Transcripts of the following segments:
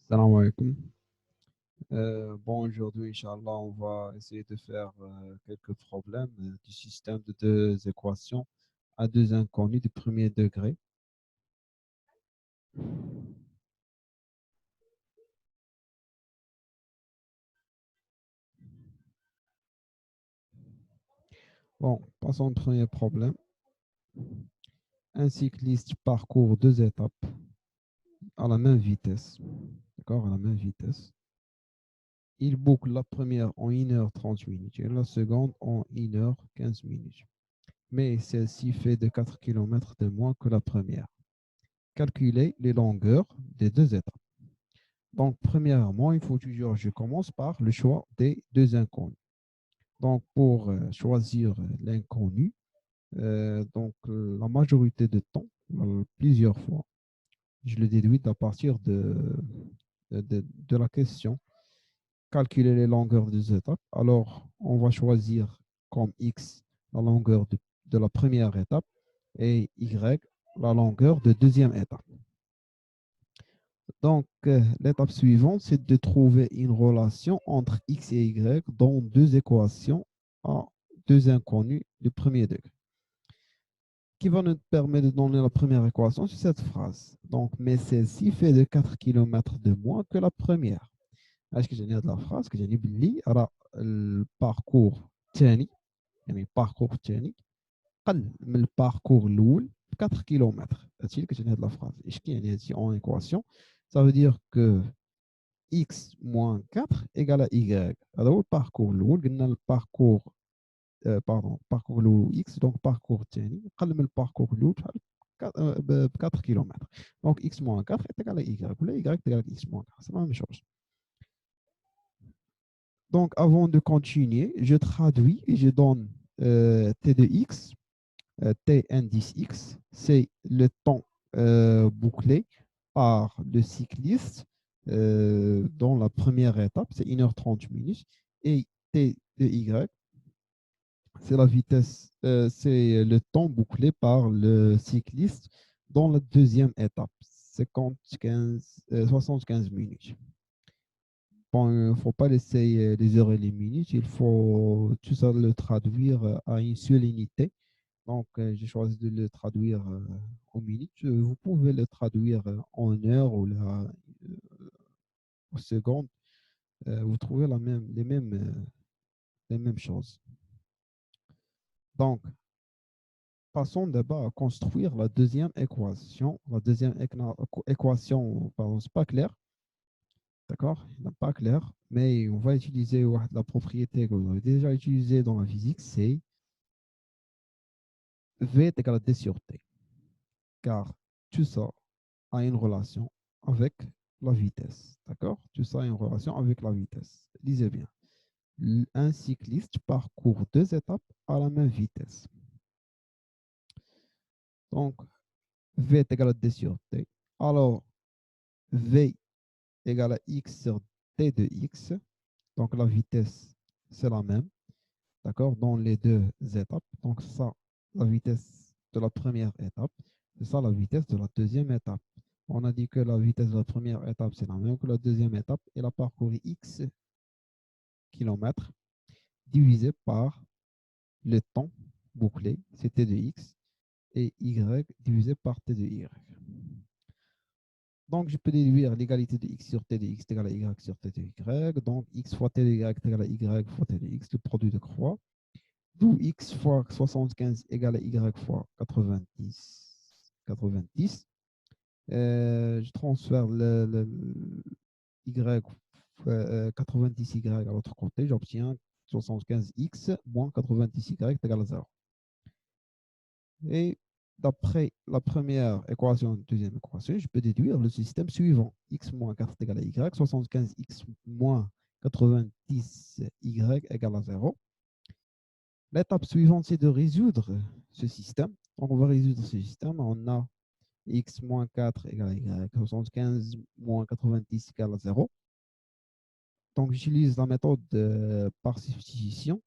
Salam alaikum. Bon, aujourd'hui, Inch'Allah, on va essayer de faire quelques problèmes du système de deux équations à deux inconnus du premier degré. Bon, passons au premier problème. Un cycliste parcourt deux étapes à la même vitesse. D'accord, à la même vitesse. Il boucle la première en 1h30 et la seconde en 1h15. Mais celle-ci fait de 4 km de moins que la première. Calculez les longueurs des deux étapes. Donc, premièrement, il faut toujours, je commence par le choix des deux inconnus. Donc, pour choisir l'inconnu, la majorité de temps, plusieurs fois, je le déduis à partir de la question. Calculer les longueurs des étapes. Alors, on va choisir comme x la longueur de la première étape et y la longueur de deuxième étape. Donc, l'étape suivante, c'est de trouver une relation entre x et y dans deux équations à deux inconnus du premier degré. Qui va nous permettre de donner la première équation, c'est cette phrase. Donc, mais celle-ci fait de 4 km de moins que la première. Est-ce que j'ai de la phrase que j'ai dit le parcours تاني يعني parcours تاني قل من الباركور الأول 4 km. هادشي اللي كتعني هاد la phrase. اش كيعني هادشي en équation? Ça veut dire que x moins 4 égale à y. هذا هو الباركور الاول قلنا الباركور parcours الاول x donc parcours الثاني قل من الباركور الاول بشحال ب 4 km. Donc x moins 4 est égal à y ولا y est égal à x moins 4, c'est la même chose. Donc avant de continuer, je traduis et je donne t de x, t indice x, c'est le temps bouclé par le cycliste dans la première étape, c'est 1h30. Et t de y, c'est la vitesse, c'est le temps bouclé par le cycliste dans la deuxième étape, 75 minutes. Bon, il ne faut pas laisser les heures et les minutes, il faut tout ça le traduire à une seule unité. Donc, j'ai choisi de le traduire en minutes. Vous pouvez le traduire en heures ou en secondes. Vous trouvez les mêmes choses. Donc, passons d'abord à construire la deuxième équation. La deuxième équation, pardon, c'est pas clair. D'accord? C'est pas clair, mais on va utiliser la propriété que vous avez déjà utilisée dans la physique, c'est V est égal à D sur T. Car tout ça a une relation avec la vitesse. D'accord? Tout ça a une relation avec la vitesse. Lisez bien. Un cycliste parcourt deux étapes à la même vitesse. Donc, V est égal à D sur T. Alors, V égale à X sur T de X. Donc, la vitesse, c'est la même. D'accord? Dans les deux étapes. Donc, ça, la vitesse de la première étape. C'est ça la vitesse de la deuxième étape. On a dit que la vitesse de la première étape, c'est la même que la deuxième étape. Elle a parcouru X kilomètres divisé par le temps bouclé, c'est T de X, et Y divisé par T de Y. Donc, je peux déduire l'égalité de X sur T de X est égal à Y sur T de Y. Donc, X fois T de Y est égal à Y fois T de X, le produit de croix. D'où X fois 75 égale à Y fois 90. Je transfère Y, 90Y à l'autre côté. J'obtiens 75X moins 90Y est égal à 0. Et d'après la première équation et la deuxième équation, je peux déduire le système suivant. X moins 4 est égal à Y, 75X moins 90Y égale à 0. L'étape suivante, c'est de résoudre ce système. Donc, on va résoudre ce système. On a X moins 4 égale à Y, 75 moins 90 égale à 0. Donc, j'utilise la méthode par substitution.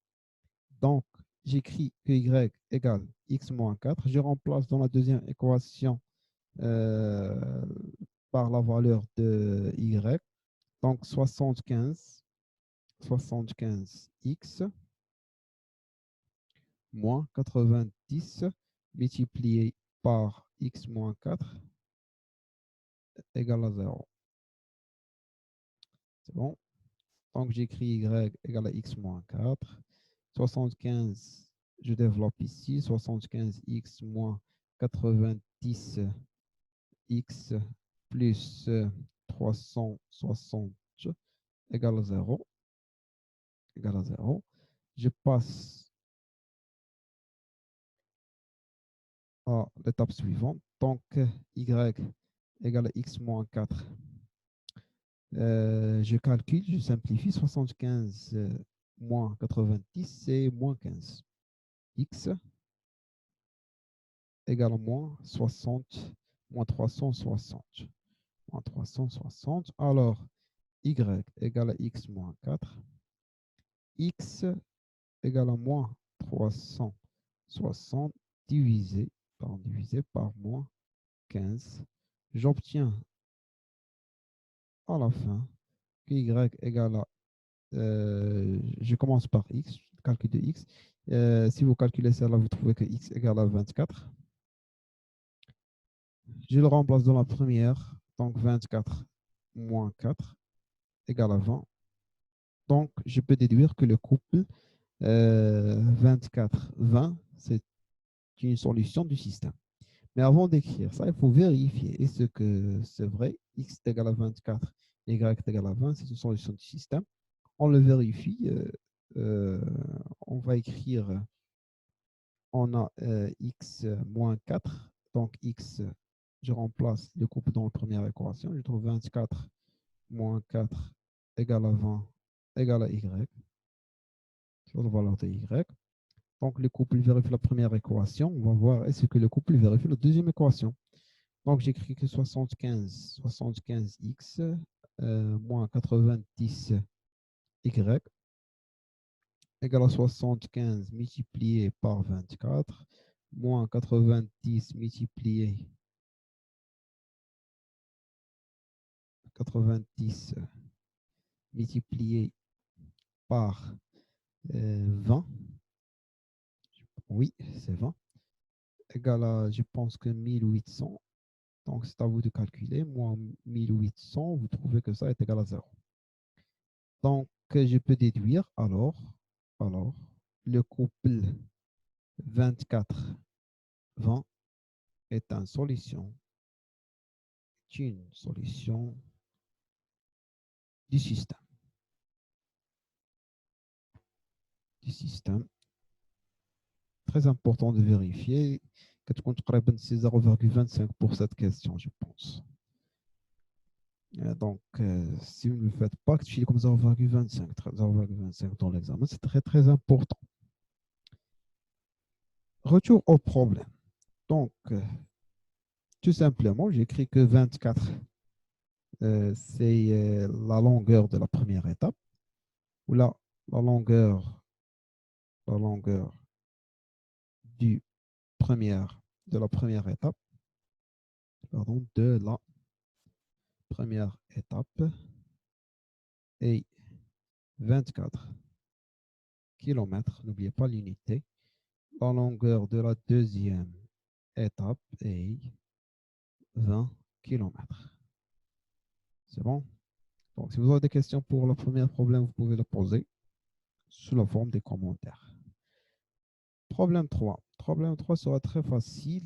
Donc, j'écris que Y égale X moins 4. Je remplace dans la deuxième équation par la valeur de Y. Donc 75x moins 90 multiplié par x moins 4 égale à 0. C'est bon? Donc j'écris y égale à x moins 4. 75, je développe ici. 75x moins 90x plus 360 égale à 0. Égale à 0. Je passe à l'étape suivante. Donc, y égale à x moins 4. Je calcule, je simplifie. 75 moins 90, c'est moins 15. X égale à moins 60, moins 360. Moins 360. Alors, y égale à x moins 4. X égale à moins 360 divisé par moins 15. J'obtiens à la fin que y égale à, je commence par x, calcul de x. Si vous calculez cela, vous trouvez que x égale à 24. Je le remplace dans la première, donc 24 moins 4 égale à 20. Donc, je peux déduire que le couple 24-20, c'est une solution du système. Mais avant d'écrire ça, il faut vérifier est-ce que c'est vrai, x est égal à 24, y est égal à 20, c'est une solution du système. On le vérifie, on va écrire, on a x moins 4, donc x, je remplace le couple dans la première équation, je trouve 24 moins 4 égale à 20 égale à y, sur la valeur de y. Donc, le couple vérifie la première équation. On va voir est-ce que le couple vérifie la deuxième équation. Donc, j'écris que 75x moins 90y égale à 75 multiplié par 24 moins 90 multiplié par 20. Oui, c'est 20. Égale à, je pense que 1800. Donc, c'est à vous de calculer. Moins 1800, vous trouvez que ça est égal à 0. Donc, je peux déduire alors le couple 24-20 est une solution du système. Très important de vérifier que tu comptes c'est 0,25 pour cette question, je pense. Donc, si vous ne le faites pas, que tu files comme 0,25 dans l'examen, c'est très, très important. Retour au problème. Donc, tout simplement, j'écris que 24, c'est la longueur de la première étape, ou la longueur du de la première étape, pardon, de la première étape est 24 km. N'oubliez pas l'unité. La longueur de la deuxième étape est 20 km. C'est bon? Donc, si vous avez des questions pour le premier problème, vous pouvez le poser sous la forme des commentaires. Problème 3. Problème 3 sera très facile.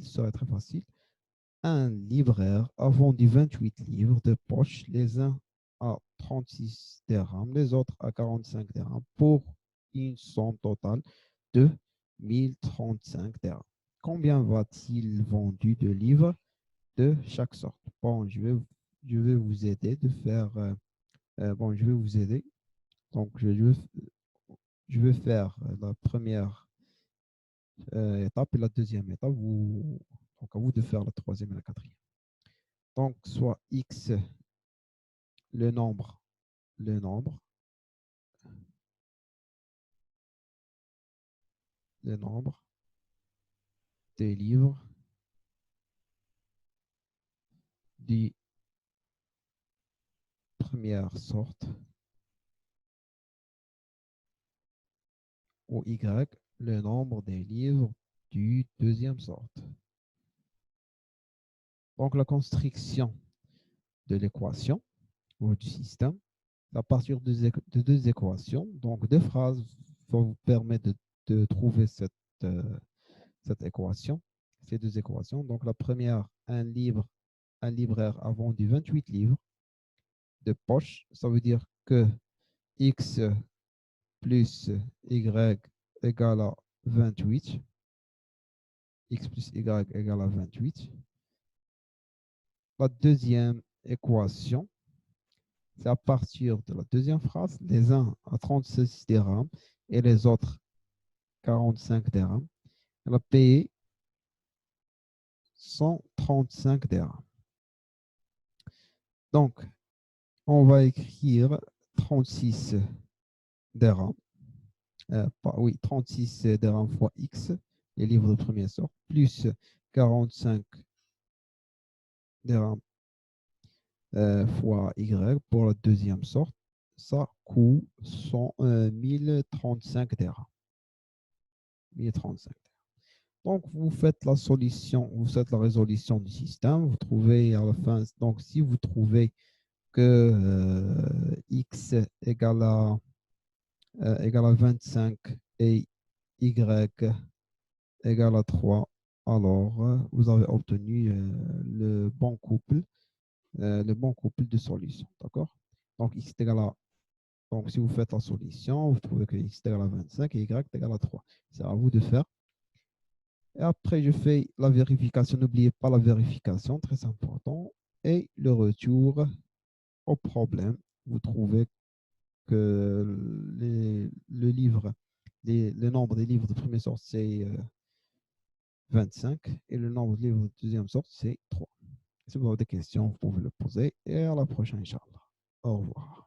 Un libraire a vendu 28 livres de poche, les uns à 36 dirhams, les autres à 45 dirhams, pour une somme totale de 1035 dirhams. Combien va-t-il vendu de livres de chaque sorte? Bon, je vais vous aider de faire. Je vais vous aider. Donc, je vais faire la première étape et la deuxième étape. Donc, à vous de faire la troisième et la quatrième. Donc, soit x, le nombre, le nombre, le nombre des livres du première sorte ou Y, le nombre des livres du deuxième sorte. Donc, la construction de l'équation ou du système, à partir de deux équations, donc deux phrases vont vous permettre de trouver cette équation, ces deux équations. Donc, la première, un libraire a vendu 28 livres de poche. Ça veut dire que X plus Y égale à 28. X plus Y égale à 28. La deuxième équation, c'est à partir de la deuxième phrase, les uns à 36 dirhams et les autres 45 dirhams. Elle a payé 135 dirhams. Donc, on va écrire 36 dirhams. Oui, 36 dirhams fois X, les livres de première sorte, plus 45 dirhams fois Y pour la deuxième sorte. Ça coûte 1035 dirhams. 1035. Donc, vous faites la solution, vous faites la résolution du système, vous trouvez à la fin, donc si vous trouvez que X égale à 25 et Y égale à 3, alors vous avez obtenu le bon couple de solutions. D'accord? Donc, X est égal à, donc, si vous faites la solution, vous trouvez que X est égal à 25 et Y est égal à 3. C'est à vous de faire. Et après, je fais la vérification. N'oubliez pas la vérification, très important. Et le retour au problème. Vous trouvez que le nombre des livres de première sorte, c'est 25 et le nombre de livres de deuxième sorte, c'est 3. Si vous avez des questions, vous pouvez le poser et à la prochaine, Inch'Allah. Au revoir.